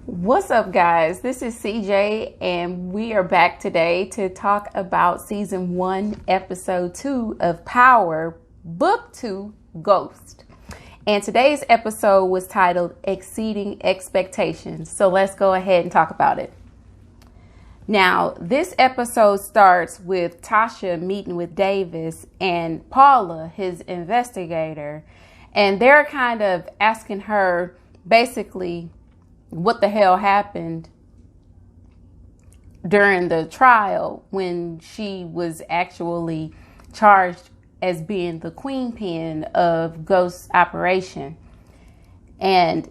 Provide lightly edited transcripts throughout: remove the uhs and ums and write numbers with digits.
What's up, guys? This is CJ, and we are back today to talk about season 1, episode 2 of Power, book 2, Ghost. And today's episode was titled Exceeding Expectations. So let's go ahead and talk about it. Now, this episode starts with Tasha meeting with Davis and Paula, his investigator, and they're kind of asking her basically what the hell happened during the trial when she was actually charged as being the queen pin of Ghost Operation. And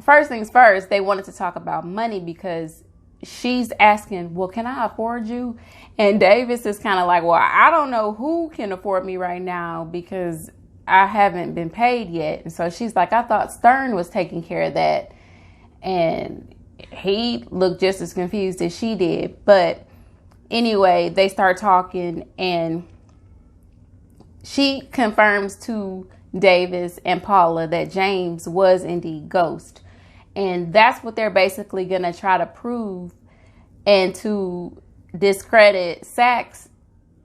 first things first, they wanted to talk about money because she's asking, well, can I afford you? And Davis is kind of like, well, I don't know who can afford me right now because I haven't been paid yet. And so she's like, I thought Stern was taking care of that. And he looked just as confused as she did. But anyway, they start talking and she confirms to Davis and Paula that James was indeed Ghost. And that's what they're basically going to try to prove and to discredit Saxe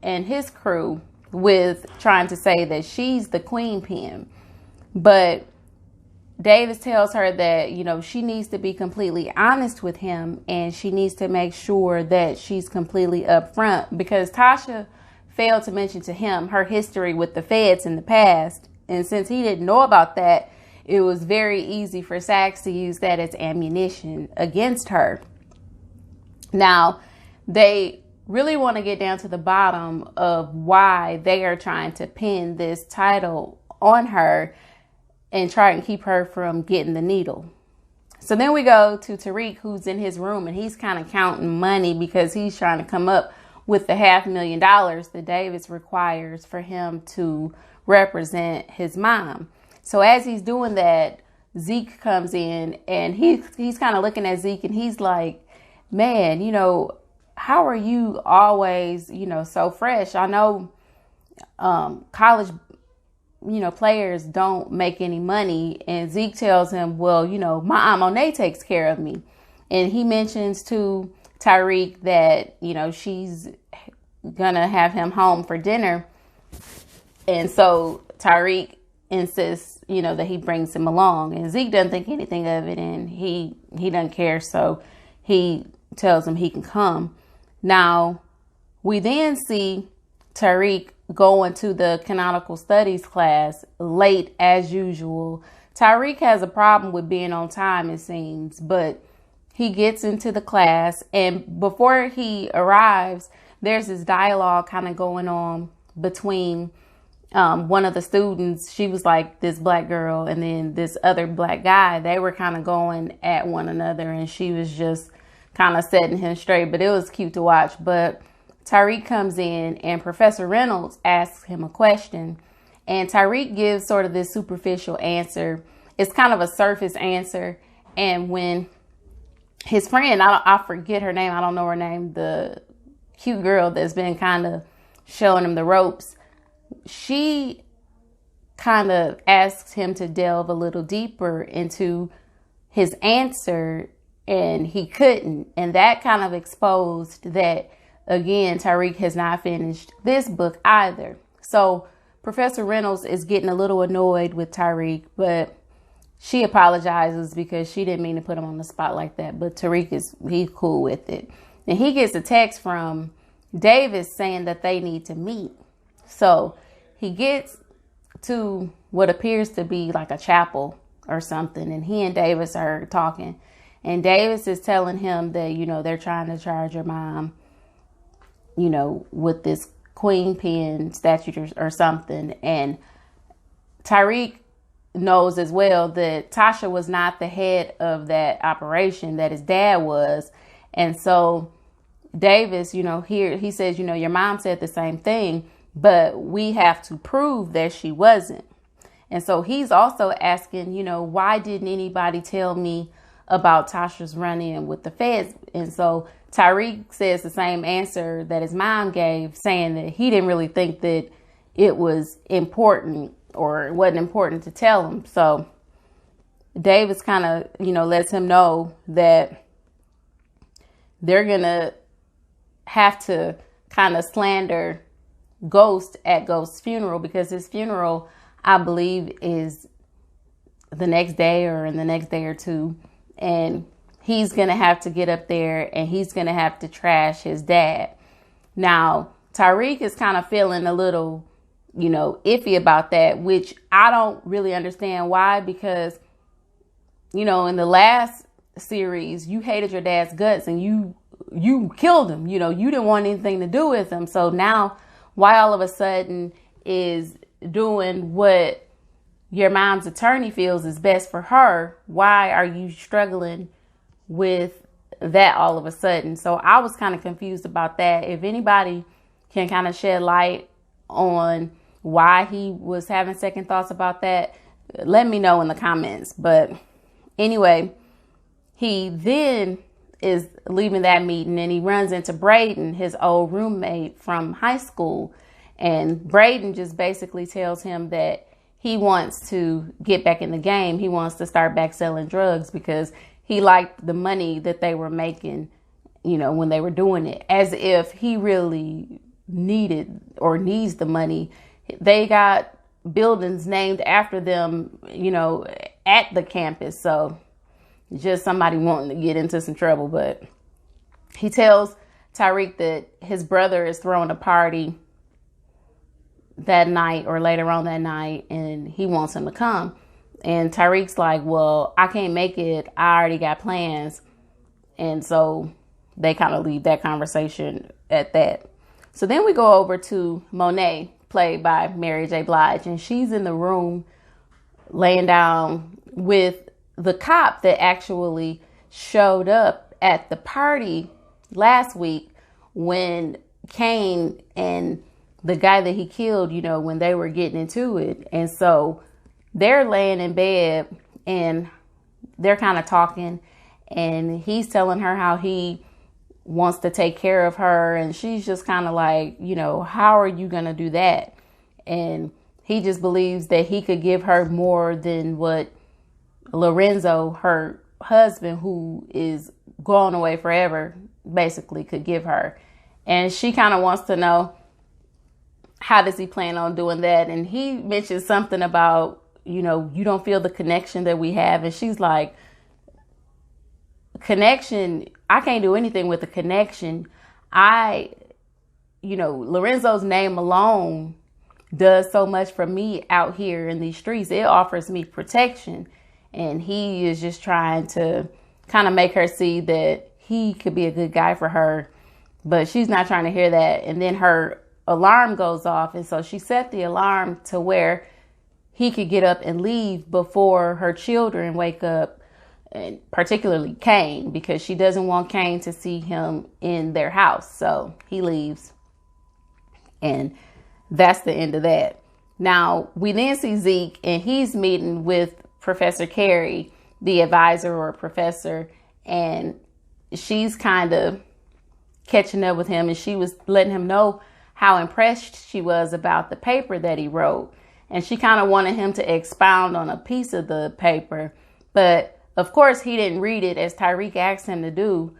and his crew with trying to say that she's the queen pin. But Davis tells her that, she needs to be completely honest with him and she needs to make sure that she's completely upfront because Tasha failed to mention to him her history with the feds in the past. And since he didn't know about that, it was very easy for Saxe to use that as ammunition against her. Now, they really want to get down to the bottom of why they are trying to pin this title on her and try and keep her from getting the needle. So then we go to Tariq, who's in his room, and he's kind of counting money because he's trying to come up with the $500,000 that Davis requires for him to represent his mom. So as he's doing that, Zeke comes in and he's kind of looking at Zeke and he's like, man, how are you always, so fresh? I know college players don't make any money. And Zeke tells him, well, my Aunt Monet takes care of me. And he mentions to Tariq that, she's gonna have him home for dinner. And so Tariq insists, that he brings him along. And Zeke doesn't think anything of it and he doesn't care. So he tells him he can come. Now, we then see Tariq going to the canonical studies class late as usual. Tariq has a problem with being on time, it seems, but he gets into the class and before he arrives, there's this dialogue kind of going on between one of the students. She was like this black girl and then this other black guy. They were kind of going at one another and she was just kind of setting him straight, but it was cute to watch. But Tariq comes in and Professor Reynolds asks him a question and Tariq gives sort of this superficial answer. It's kind of a surface answer. And when his friend, I forget her name, I don't know her name, the cute girl that's been kind of showing him the ropes, she kind of asks him to delve a little deeper into his answer and he couldn't. And that kind of exposed that, again, Tariq has not finished this book either. So Professor Reynolds is getting a little annoyed with Tariq, but she apologizes because she didn't mean to put him on the spot like that. But Tariq he's cool with it. And he gets a text from Davis saying that they need to meet. So he gets to what appears to be like a chapel or something. And he and Davis are talking. And Davis is telling him that, they're trying to charge your mom, with this queen pin statute or something. And Tariq knows as well that Tasha was not the head of that operation, that his dad was. And so Davis, here he says, your mom said the same thing, but we have to prove that she wasn't. And so he's also asking, why didn't anybody tell me about Tasha's run-in with the feds? And so Tariq says the same answer that his mom gave, saying that he didn't really think that it was important or it wasn't important to tell him. So Davis kind of, lets him know that they're going to have to kind of slander Ghost at Ghost's funeral, because his funeral, I believe, is the next day or in the next day or two. And he's going to have to get up there and he's going to have to trash his dad. Now, Tariq is kind of feeling a little, iffy about that, which I don't really understand why, because, in the last series, you hated your dad's guts and you killed him. You didn't want anything to do with him. So now why all of a sudden is doing what your mom's attorney feels is best for her? Why are you struggling with that all of a sudden? So I was kind of confused about that. If anybody can kind of shed light on why he was having second thoughts about that, let me know in the comments. But anyway, he then is leaving that meeting and he runs into Braden, his old roommate from high school. And Braden just basically tells him that he wants to get back in the game. He wants to start back selling drugs because he liked the money that they were making, when they were doing it, as if he really needed or needs the money. They got buildings named after them, at the campus. So just somebody wanting to get into some trouble. But he tells Tariq that his brother is throwing a party that night or later on that night and he wants him to come. And Tariq's like, well, I can't make it. I already got plans. And so they kind of leave that conversation at that. So then we go over to Monet, played by Mary J. Blige. And she's in the room laying down with the cop that actually showed up at the party last week when Kane and the guy that he killed, when they were getting into it. And so they're laying in bed and they're kind of talking, and he's telling her how he wants to take care of her. And she's just kind of like, how are you going to do that? And he just believes that he could give her more than what Lorenzo, her husband, who is going away forever, basically could give her. And she kind of wants to know, how does he plan on doing that? And he mentions something about, you don't feel the connection that we have. And she's like, connection, I can't do anything with the connection. Lorenzo's name alone does so much for me out here in these streets. It offers me protection. And he is just trying to kind of make her see that he could be a good guy for her. But she's not trying to hear that. And then her alarm goes off. And so she set the alarm to where he could get up and leave before her children wake up, and particularly Kane, because she doesn't want Kane to see him in their house. So he leaves. And that's the end of that. Now, we then see Zeke, and he's meeting with Professor Carey, the advisor or professor, and she's kind of catching up with him, and she was letting him know how impressed she was about the paper that he wrote. And she kind of wanted him to expound on a piece of the paper. But of course, he didn't read it as Tariq asked him to do.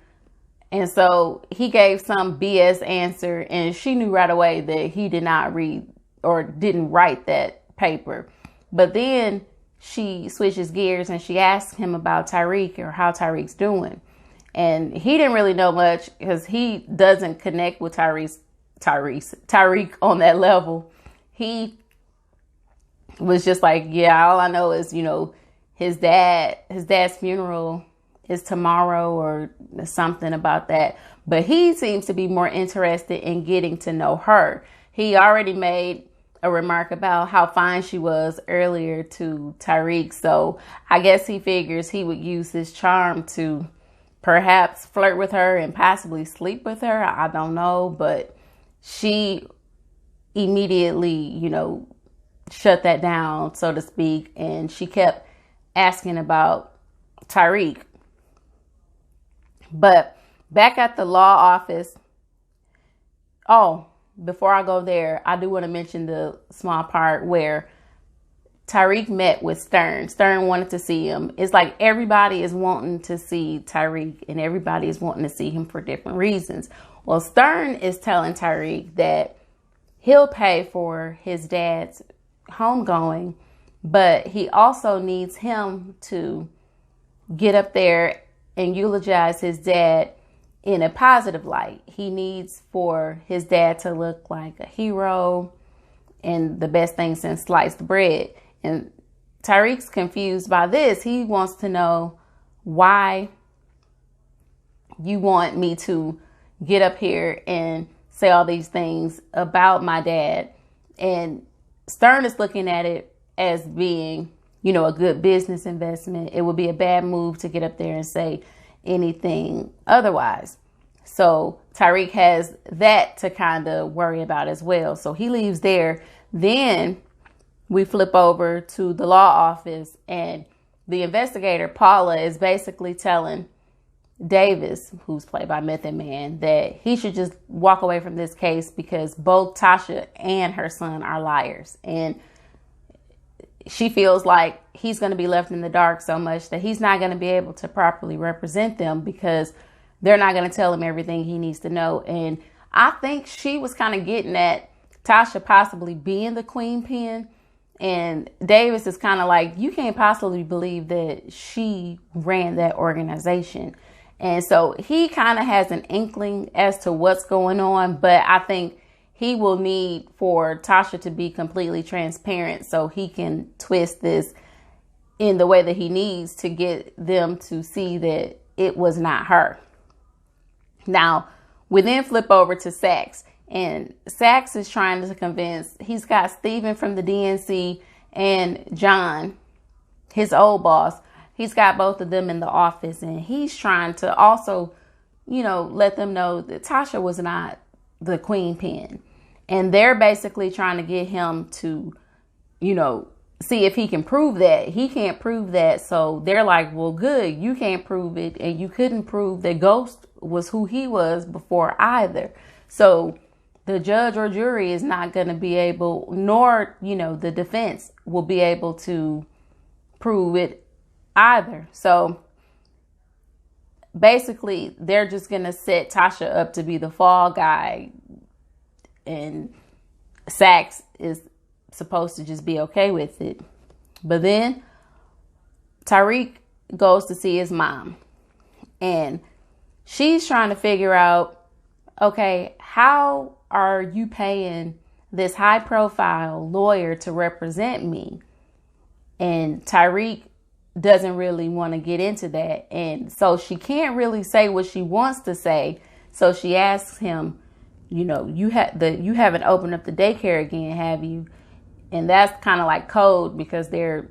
And so he gave some BS answer, and she knew right away that he did not read or didn't write that paper. But then she switches gears and she asks him about Tariq or how Tariq's doing. And he didn't really know much because he doesn't connect with Tariq on that level. He was just like, yeah, all I know is, his dad's funeral is tomorrow or something about that. But he seems to be more interested in getting to know her. He already made a remark about how fine she was earlier to Tariq. So I guess he figures he would use his charm to perhaps flirt with her and possibly sleep with her. I don't know. But she immediately, shut that down, so to speak. And she kept asking about Tariq. But back at the law office, before I go there, I do want to mention the small part where Tariq met with Stern. Stern wanted to see him. It's like everybody is wanting to see Tariq, and everybody is wanting to see him for different reasons. Well, Stern is telling Tariq that he'll pay for his dad's homegoing, but he also needs him to get up there and eulogize his dad in a positive light. He needs for his dad to look like a hero and the best thing since sliced bread. And Tariq's confused by this. He wants to know why you want me to get up here and say all these things about my dad. And Stern is looking at it as being, a good business investment. It would be a bad move to get up there and say anything otherwise. So Tariq has that to kind of worry about as well. So he leaves there. Then we flip over to the law office, and the investigator, Paula, is basically telling Davis, who's played by Method Man, that he should just walk away from this case because both Tasha and her son are liars. And she feels like he's going to be left in the dark so much that he's not going to be able to properly represent them because they're not going to tell him everything he needs to know. And I think she was kind of getting at Tasha possibly being the queen pin. And Davis is kind of like, you can't possibly believe that she ran that organization. And so he kind of has an inkling as to what's going on. But I think he will need for Tasha to be completely transparent so he can twist this in the way that he needs to get them to see that it was not her. Now, we then flip over to Saxe. And Saxe is trying to convince, he's got Steven from the DNC and John, his old boss. He's got both of them in the office, and he's trying to also, let them know that Tasha was not the queen pin. And they're basically trying to get him to, see if he can prove that. He can't prove that. So they're like, well, good. You can't prove it. And you couldn't prove that Ghost was who he was before either. So the judge or jury is not going to be able, nor, the defense will be able to prove it either. So basically, they're just going to set Tasha up to be the fall guy. And Saxe is supposed to just be okay with it. But then Tariq goes to see his mom. And she's trying to figure out, okay, how are you paying this high profile lawyer to represent me? And Tariq doesn't really want to get into that. And so she can't really say what she wants to say. So she asks him, you haven't opened up the daycare again, have you? And that's kind of like code because they're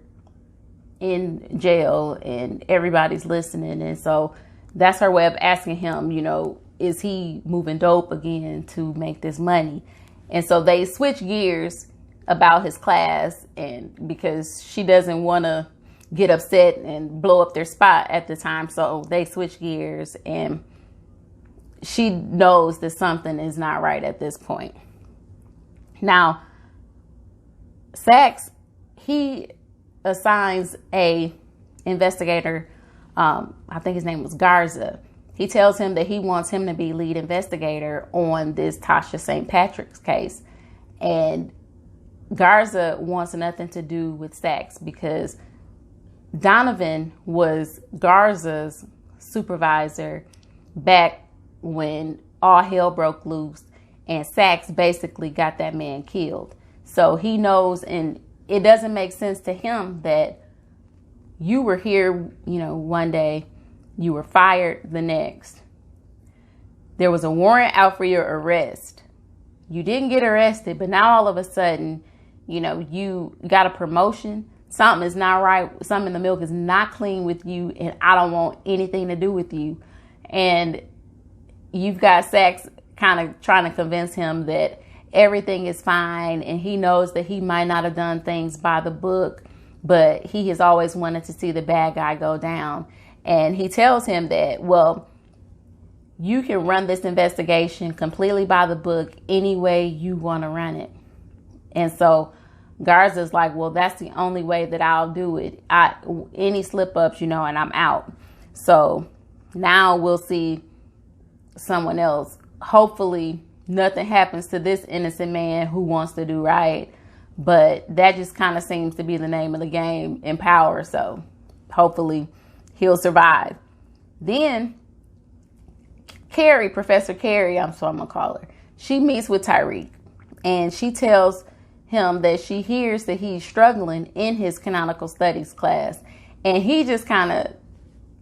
in jail and everybody's listening. And so that's her way of asking him, is he moving dope again to make this money? And so they switch gears about his class, and because she doesn't want to get upset and blow up their spot at the time. So they switch gears, and she knows that something is not right at this point. Now, Saxe, he assigns a investigator, I think his name was Garza. He tells him that he wants him to be lead investigator on this Tasha St. Patrick's case. And Garza wants nothing to do with Saxe because Donovan was Garza's supervisor back when all hell broke loose, and Saxe basically got that man killed. So he knows, and it doesn't make sense to him that you were here, one day, you were fired the next. There was a warrant out for your arrest. You didn't get arrested, but now all of a sudden, you got a promotion. Something is not right. Something in the milk is not clean with you, and I don't want anything to do with you. And you've got Saxe kind of trying to convince him that everything is fine, and he knows that he might not have done things by the book, but he has always wanted to see the bad guy go down. And he tells him that, well, you can run this investigation completely by the book any way you want to run it. And so Garza's like, well, that's the only way that I'll do it. Any slip ups, and I'm out. So now we'll see someone else. Hopefully nothing happens to this innocent man who wants to do right. But that just kind of seems to be the name of the game in Power. So hopefully he'll survive. Then Carrie, Professor Carrie, I'm going to call her. She meets with Tariq and she tells him that she hears that he's struggling in his canonical studies class. And he just kind of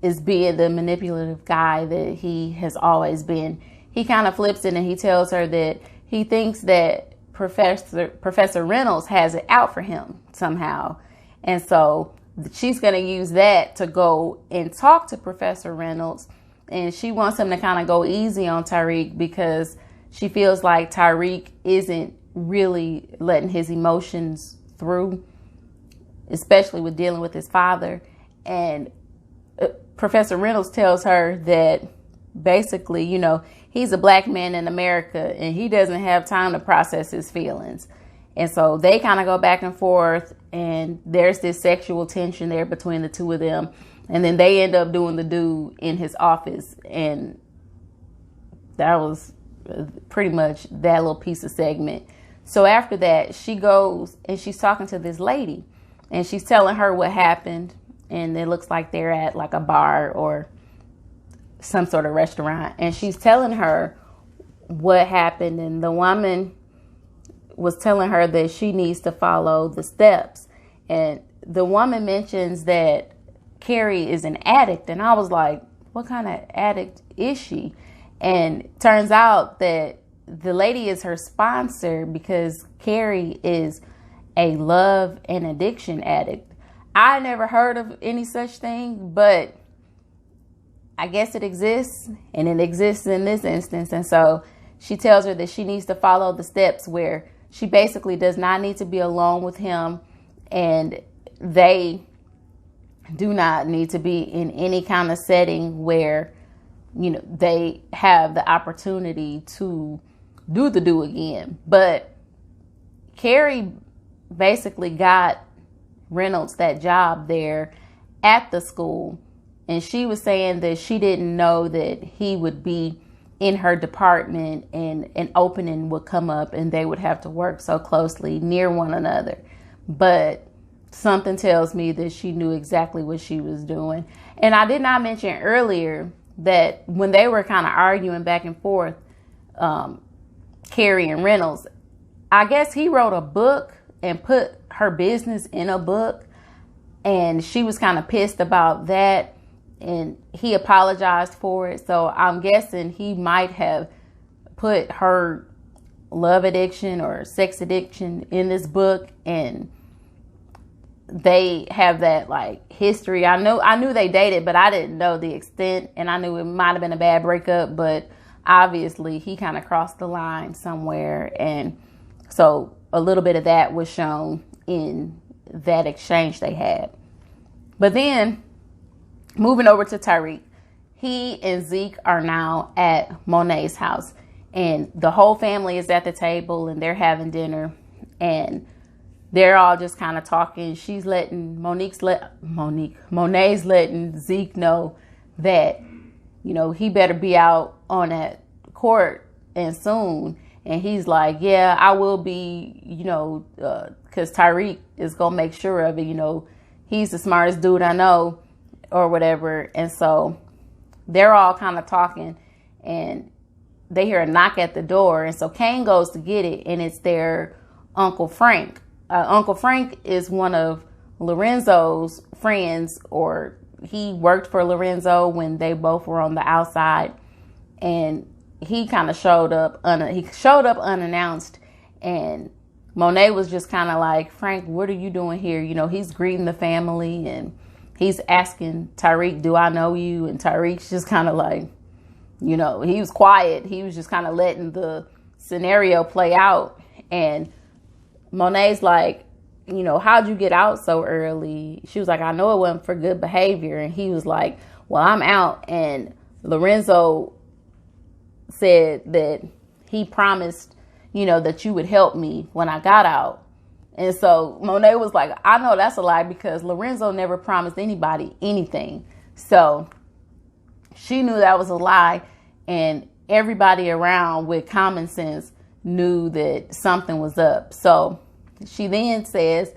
is being the manipulative guy that he has always been. He kind of flips it and he tells her that he thinks that Professor Reynolds has it out for him somehow. And so she's going to use that to go and talk to Professor Reynolds. And she wants him to kind of go easy on Tariq because she feels like Tariq isn't really letting his emotions through, especially with dealing with his father. And Professor Reynolds tells her that basically, he's a black man in America and he doesn't have time to process his feelings. And so they kind of go back and forth and there's this sexual tension there between the two of them. And then they end up doing the do in his office. And that was pretty much that little piece of segment. So after that, she goes and she's talking to this lady and she's telling her what happened. And it looks like they're at like a bar or some sort of restaurant. And she's telling her what happened. And the woman was telling her that she needs to follow the steps. And the woman mentions that Carrie is an addict. And I was like, what kind of addict is she? And turns out that the lady is her sponsor because Carrie is a love and addiction addict. I never heard of any such thing, but I guess it exists, and it exists in this instance. And so she tells her that she needs to follow the steps where she basically does not need to be alone with him, and they do not need to be in any kind of setting where, they have the opportunity to do the do again. But Carrie basically got Reynolds that job there at the school. And she was saying that she didn't know that he would be in her department and an opening would come up and they would have to work so closely near one another. But something tells me that she knew exactly what she was doing. And I did not mention earlier that when they were kind of arguing back and forth, Carrie and Reynolds, I guess he wrote a book and put her business in a book. And she was kind of pissed about that. And he apologized for it. So I'm guessing he might have put her love addiction or sex addiction in this book. And they have that like history. I knew they dated, but I didn't know the extent. And I knew it might have been a bad breakup. But obviously he kind of crossed the line somewhere. And so a little bit of that was shown in that exchange they had. But then moving over to Tariq, he and Zeke are now at Monet's house, and the whole family is at the table and they're having dinner, and they're all just kind of talking. She's letting Monet's letting Zeke know that, he better be out on that court and soon. And he's like, yeah, I will be, because Tariq is going to make sure of it. He's the smartest dude I know or whatever. And so they're all kind of talking and they hear a knock at the door. And so Kane goes to get it, and it's their Uncle Frank. Uncle Frank is one of Lorenzo's friends, or he worked for Lorenzo when they both were on the outside. And he kind of showed up unannounced, and Monet was just kind of like, Frank, what are you doing here? He's greeting the family and he's asking Tariq, do I know you? And Tariq's just kind of like, he was quiet. He was just kind of letting the scenario play out. And Monet's like, how'd you get out so early? She was like, I know it wasn't for good behavior. And he was like, well, I'm out. And Lorenzo said that he promised, that you would help me when I got out. And so Monet was like, I know that's a lie because Lorenzo never promised anybody anything. So she knew that was a lie, and everybody around with common sense knew that something was up. So she then says,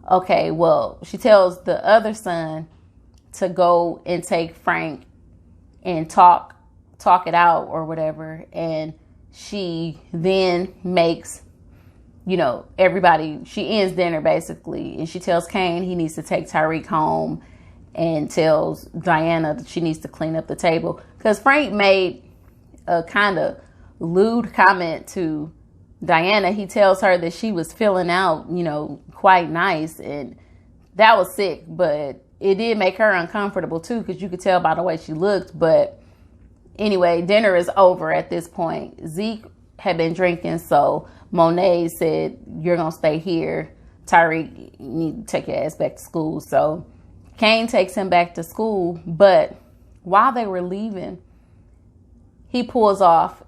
okay, well, she tells the other son to go and take Frank and talk it out or whatever. And she then makes, everybody, she ends dinner basically. And she tells Cane he needs to take Tariq home, and tells Diana that she needs to clean up the table. Because Frank made a kind of lewd comment to Diana. He tells her that she was filling out, quite nice. And that was sick, but it did make her uncomfortable too, because you could tell by the way she looked. But anyway, dinner is over at this point. Zeke had been drinking, so Monet said, you're going to stay here. Tariq, you need to take your ass back to school. So Cane takes him back to school, but while they were leaving, he pulls off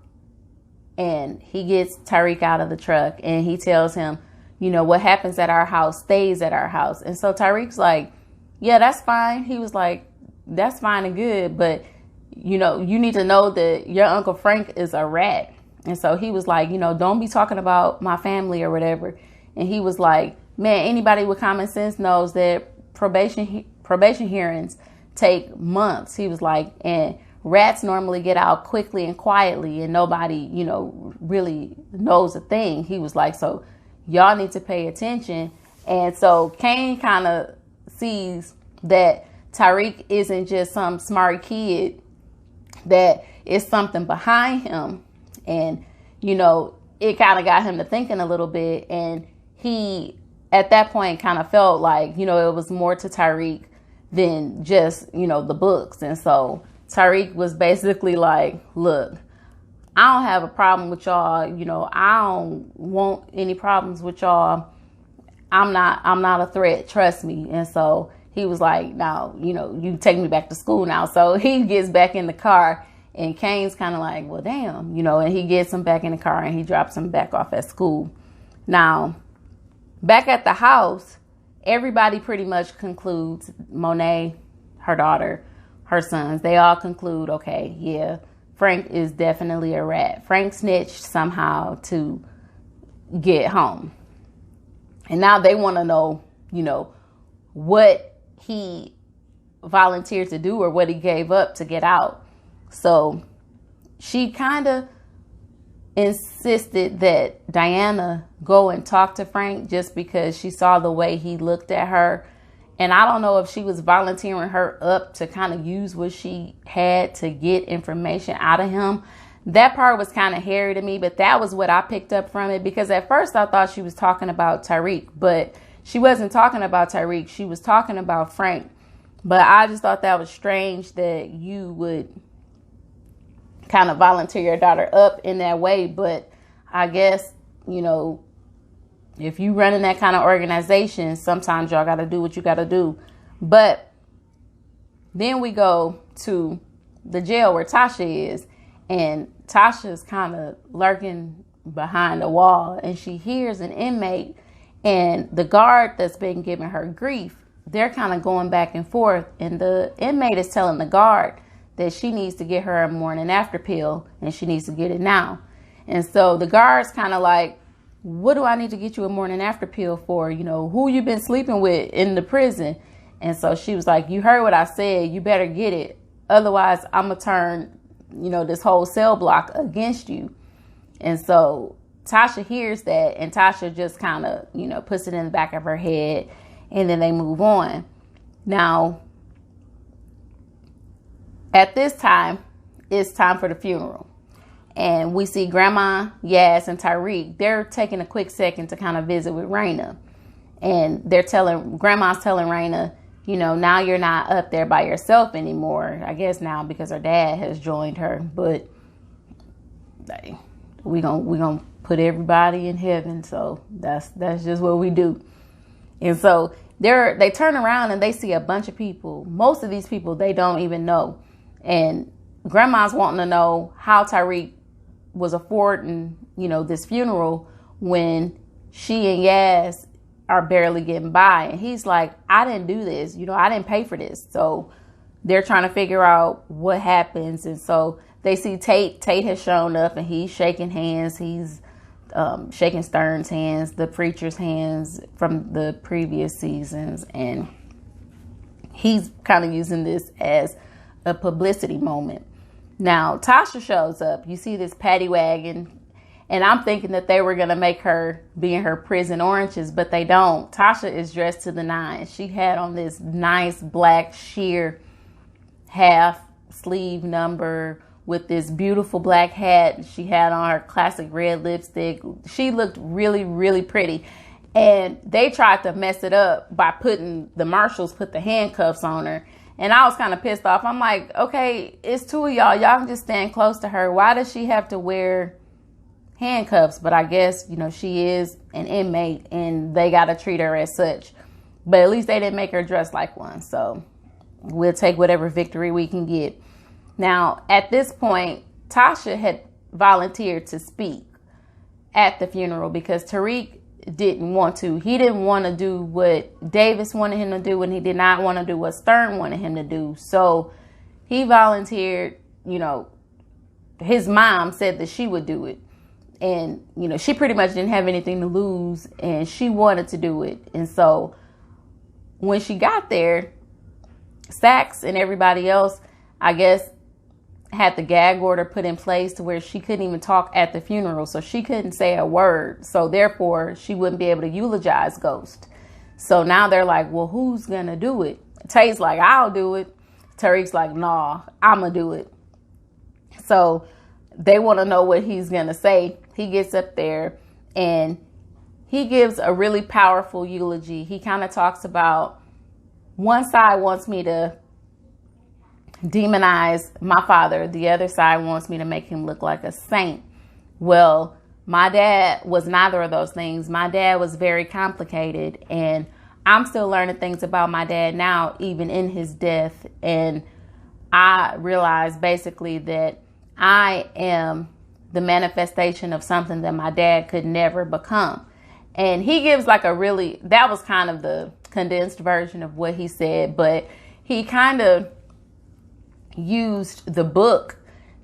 and he gets Tariq out of the truck, and he tells him, what happens at our house stays at our house. And so Tariq's like, yeah, that's fine. He was like, that's fine and good, but you need to know that your Uncle Frank is a rat. And so he was like, don't be talking about my family or whatever. And he was like, man, anybody with common sense knows that probation hearings take months. He was like, and rats normally get out quickly and quietly, and nobody, really knows a thing. He was like, so y'all need to pay attention. And so Cane kind of sees that Tariq isn't just some smart kid, that it's something behind him. And, it kind of got him to thinking a little bit. And he, at that point, kind of felt like, it was more to Tariq than just, the books. And so Tariq was basically like, look, I don't have a problem with y'all. I don't want any problems with y'all. I'm not a threat. Trust me. And so he was like, now, you take me back to school now. So he gets back in the car, and Cane's kind of like, well, damn, and he gets him back in the car and he drops him back off at school. Now, back at the house, everybody pretty much concludes, Monet, her daughter, her sons, they all conclude, okay, yeah, Frank is definitely a rat. Frank snitched somehow to get home. And now they want to know, what he volunteered to do or what he gave up to get out. So she kind of insisted that Diana go and talk to Frank just because she saw the way he looked at her. And I don't know if she was volunteering her up to kind of use what she had to get information out of him. That part was kind of hairy to me, but that was what I picked up from it, because at first I thought she was talking about Tariq, but she wasn't talking about Tariq. She was talking about Frank. But I just thought that was strange that you would kind of volunteer your daughter up in that way. But I guess, if you run in that kind of organization, sometimes y'all got to do what you got to do. But then we go to the jail where Tasha is, and Tasha's kind of lurking behind the wall, and she hears an inmate and the guard that's been giving her grief. They're kind of going back and forth, and the inmate is telling the guard that she needs to get her a morning after pill, and she needs to get it now. And so the guard's kind of like, what do I need to get you a morning after pill for? Who you been sleeping with in the prison? And so she was like, you heard what I said. You better get it. Otherwise, I'm going to turn, this whole cell block against you. And so Tasha hears that, and Tasha just kind of, puts it in the back of her head, and then they move on. Now, at this time, it's time for the funeral. And we see Grandma, Yaz, and Tariq. They're taking a quick second to kind of visit with Raina. And Grandma's telling Raina, now you're not up there by yourself anymore. I guess now because her dad has joined her. But we gonna put everybody in heaven. So that's just what we do. And so they turn around and they see a bunch of people. Most of these people they don't even know. And Grandma's wanting to know how Tariq was affording, this funeral when she and Yaz are barely getting by. And he's like, I didn't do this. I didn't pay for this. So they're trying to figure out what happens. And so they see Tate. Tate has shown up and he's shaking hands. He's shaking Stern's hands, the preacher's hands from the previous seasons. And he's kind of using this as a publicity moment. Now, Tasha shows up. You see this paddy wagon. And I'm thinking that they were going to make her be in her prison oranges, but they don't. Tasha is dressed to the nines. She had on this nice black sheer half sleeve number with this beautiful black hat. She had on her classic red lipstick. She looked really, really pretty. And they tried to mess it up by the marshals put the handcuffs on her. And I was kind of pissed off. I'm like, okay, it's two of y'all. Y'all can just stand close to her. Why does she have to wear handcuffs? But I guess, she is an inmate and they got to treat her as such. But at least they didn't make her dress like one. So we'll take whatever victory we can get. Now, at this point, Tasha had volunteered to speak at the funeral because Tariq didn't want to. He didn't want to do what Davis wanted him to do, and he did not want to do what Stern wanted him to do. So he volunteered. His mom said that she would do it. And, she pretty much didn't have anything to lose and she wanted to do it. And so when she got there, Saxe and everybody else, I guess, had the gag order put in place to where she couldn't even talk at the funeral. So she couldn't say a word. So therefore, she wouldn't be able to eulogize Ghost. So now they're like, well, who's going to do it? Tate's like, I'll do it. Tariq's like, nah, I'm going to do it. So they want to know what he's going to say. He gets up there and he gives a really powerful eulogy. He kind of talks about one side wants me to demonize my father. The other side wants me to make him look like a saint. Well, my dad was neither of those things. My dad was very complicated, and I'm still learning things about my dad now, even in his death. And I realized basically that I am the manifestation of something that my dad could never become. And he gives that was kind of the condensed version of what he said, but he kind of used the book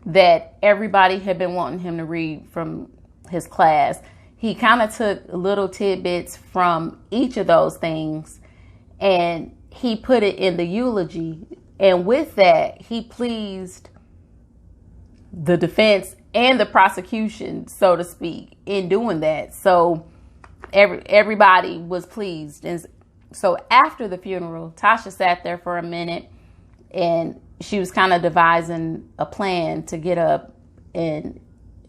that everybody had been wanting him to read from his class. He kind of took little tidbits from each of those things and he put it in the eulogy. And with that, he pleased the defense and the prosecution, so to speak, in doing that. So everybody was pleased. And so after the funeral, Tasha sat there for a minute and she was kind of devising a plan to get up and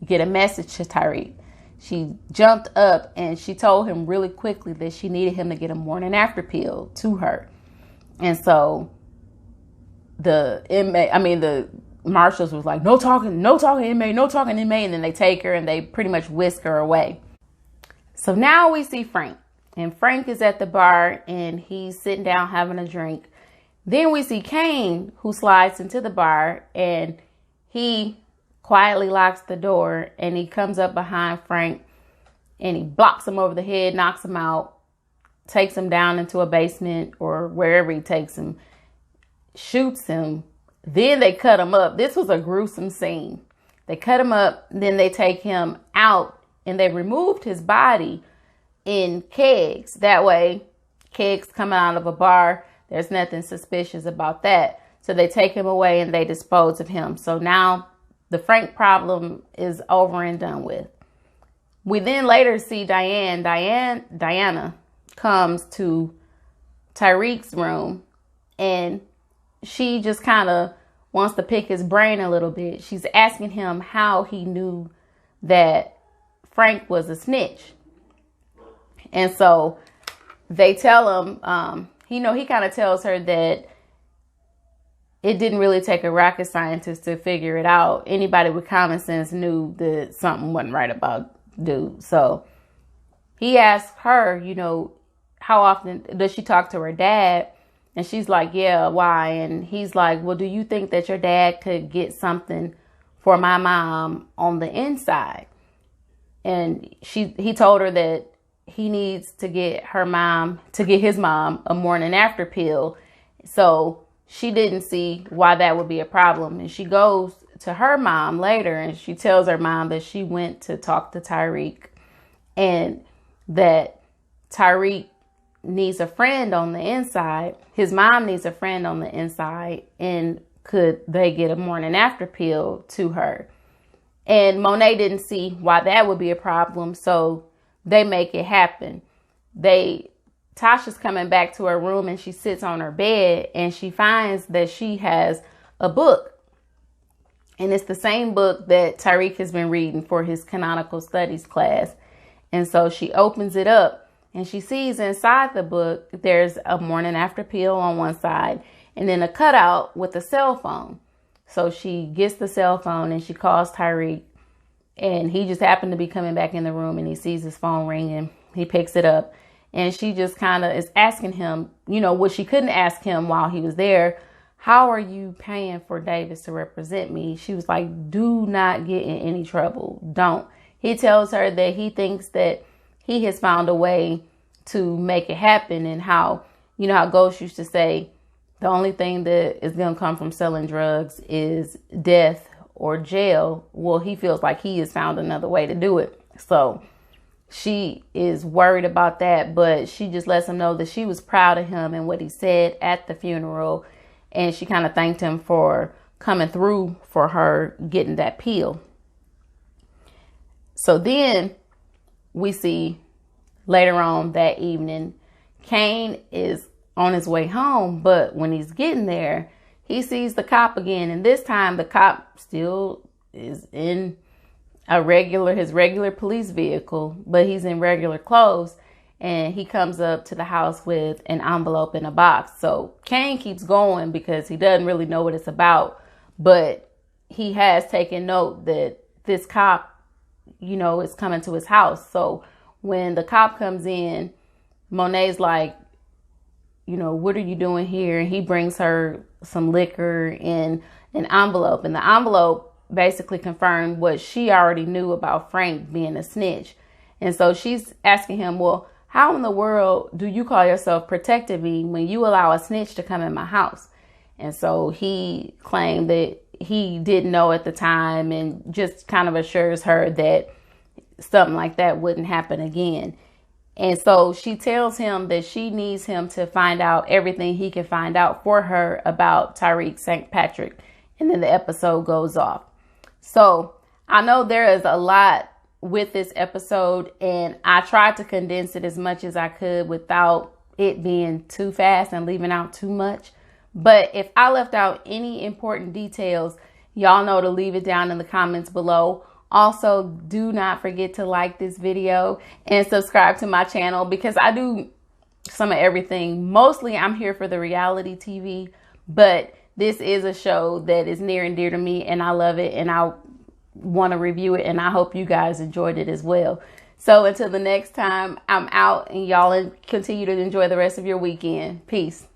get a message to Tariq. She jumped up and she told him really quickly that she needed him to get a morning after pill to her. And so the marshals was like, no talking inmate, no talking inmate. And then they take her and they pretty much whisk her away. So now we see Frank, and Frank is at the bar and he's sitting down having a drink. Then we see Kane, who slides into the bar and he quietly locks the door and he comes up behind Frank and he blocks him over the head, knocks him out, takes him down into a basement or wherever he takes him, shoots him. Then they cut him up. This was a gruesome scene. They cut him up, then they take him out and they removed his body in kegs. That way, kegs coming out of a bar, there's nothing suspicious about that. So they take him away and they dispose of him. So now the Frank problem is over and done with. We then later see Diana comes to Tariq's room and she just kind of wants to pick his brain a little bit. She's asking him how he knew that Frank was a snitch. And so they tell him, he kind of tells her that it didn't really take a rocket scientist to figure it out. Anybody with common sense knew that something wasn't right about dude. So he asked her, how often does she talk to her dad? And she's like, yeah, why? And he's like, well, do you think that your dad could get something for my mom on the inside? And he told her that, he needs to get his mom a morning after pill. So she didn't see why that would be a problem. And she goes to her mom later and she tells her mom that she went to talk to Tariq and that Tariq needs a friend on the inside. His mom needs a friend on the inside, and could they get a morning after pill to her? And Monet didn't see why that would be a problem, so they make it happen. Tasha's coming back to her room and she sits on her bed and she finds that she has a book. And it's the same book that Tariq has been reading for his canonical studies class. And so she opens it up and she sees inside the book, there's a morning after pill on one side and then a cutout with a cell phone. So she gets the cell phone and she calls Tariq, and he just happened to be coming back in the room and he sees his phone ringing. He picks it up and she just kind of is asking him, what she couldn't ask him while he was there. How are you paying for Davis to represent me? She was like, do not get in any trouble. Don't. He tells her that he thinks that he has found a way to make it happen, and how Ghost used to say, the only thing that is going to come from selling drugs is death or jail. Well, he feels like he has found another way to do it. So she is worried about that, but she just lets him know that she was proud of him and what he said at the funeral. And she kind of thanked him for coming through for her getting that pill. So then we see later on that evening, Kane is on his way home, but when he's getting there, he sees the cop again. And this time the cop still is in his regular police vehicle, but he's in regular clothes. And he comes up to the house with an envelope in a box. So Kane keeps going because he doesn't really know what it's about, but he has taken note that this cop, is coming to his house. So when the cop comes in, Monet's like, what are you doing here? And he brings her some liquor in an envelope. And the envelope basically confirmed what she already knew about Frank being a snitch. And so she's asking him, well, how in the world do you call yourself protecting me when you allow a snitch to come in my house? And so he claimed that he didn't know at the time, and just kind of assures her that something like that wouldn't happen again. And so she tells him that she needs him to find out everything he can find out for her about Tariq St. Patrick. And then the episode goes off. So I know there is a lot with this episode, and I tried to condense it as much as I could without it being too fast and leaving out too much. But if I left out any important details, y'all know to leave it down in the comments below. Also, do not forget to like this video and subscribe to my channel, because I do some of everything. Mostly I'm here for the reality TV, but this is a show that is near and dear to me, and I love it, and I want to review it, and I hope you guys enjoyed it as well. So until the next time, I'm out, and y'all continue to enjoy the rest of your weekend. Peace.